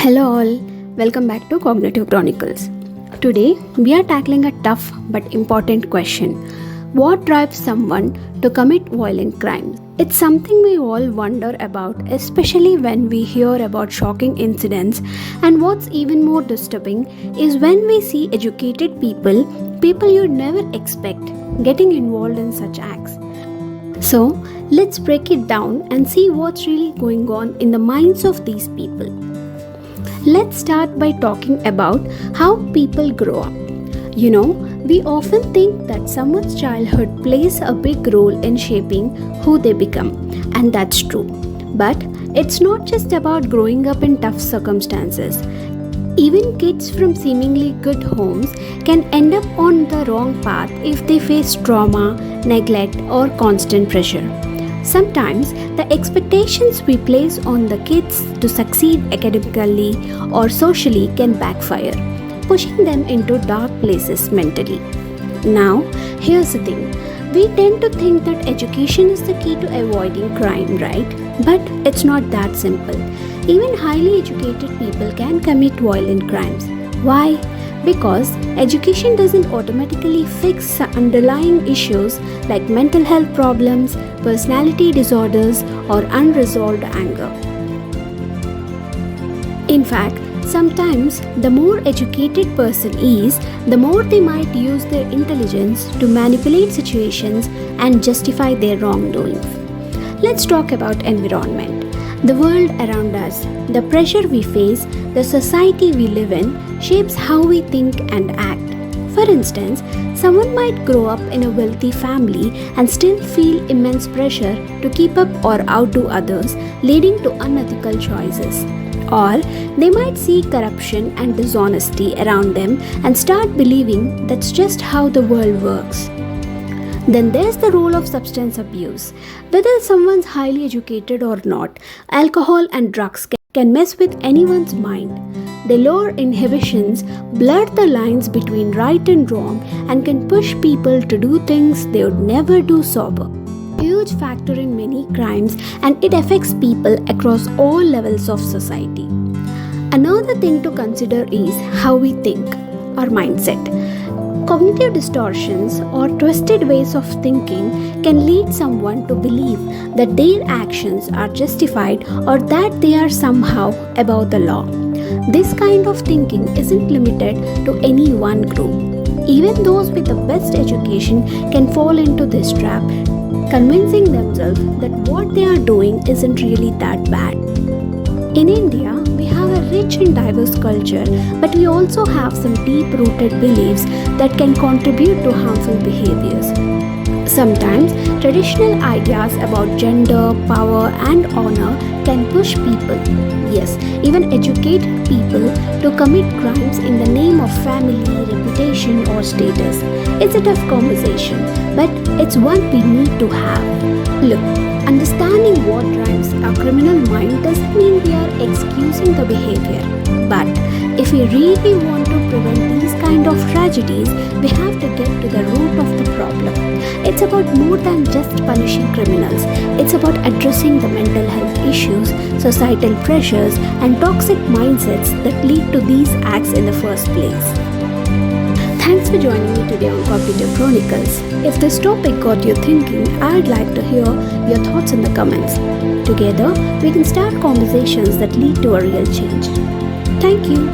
Hello, all. Welcome back to Cognitive Chronicles. Today, we are tackling a tough but important question. What drives someone to commit violent crimes? It's something we all wonder about, especially when we hear about shocking incidents. And what's even more disturbing is when we see educated people you'd never expect, getting involved in such acts. So, let's break it down and see what's really going on in the minds of these people. Let's start by talking about how people grow up. We often think that someone's childhood plays a big role in shaping who they become, and that's true. But it's not just about growing up in tough circumstances. Even kids from seemingly good homes can end up on the wrong path if they face trauma, neglect, or constant pressure. Sometimes the expectations we place on the kids to succeed academically or socially can backfire, pushing them into dark places mentally. Now, here's the thing. We tend to think that education is the key to avoiding crime, right? But it's not that simple. Even highly educated people can commit violent crimes. Why? Because education doesn't automatically fix the underlying issues like mental health problems, personality disorders, or unresolved anger. In fact, sometimes the more educated person is, the more they might use their intelligence to manipulate situations and justify their wrongdoings. Let's talk about environment. The world around us, the pressure we face, the society we live in shapes how we think and act. For instance, someone might grow up in a wealthy family and still feel immense pressure to keep up or outdo others, leading to unethical choices. Or they might see corruption and dishonesty around them and start believing that's just how the world works. Then there's the role of substance abuse. Whether someone's highly educated or not, alcohol and drugs can mess with anyone's mind. They lower inhibitions, blur the lines between right and wrong, and can push people to do things they would never do sober. A huge factor in many crimes, and it affects people across all levels of society. Another thing to consider is how we think, our mindset. Cognitive distortions or twisted ways of thinking can lead someone to believe that their actions are justified or that they are somehow above the law. This kind of thinking isn't limited to any one group. Even those with the best education can fall into this trap, convincing themselves that what they are doing isn't really that bad. In India, we have a rich and diverse culture, but we also have some deep-rooted beliefs that can contribute to harmful behaviors. Sometimes, traditional ideas about gender, power, and honor can push people, yes, even educated people, to commit crimes in the name of family, reputation, or status. It's a tough conversation, but it's one we need to have. Look, understanding what drives a criminal mind doesn't mean we are excusing the behavior. But if we really want to prevent these kind of tragedies, we have to get to the root of the problem. It's about more than just punishing criminals. It's about addressing the mental health issues, societal pressures, and toxic mindsets that lead to these acts in the first place. Thanks for joining me today on Cognitive Chronicles. If this topic got you thinking, I'd like to hear your thoughts in the comments. Together, we can start conversations that lead to a real change. Thank you.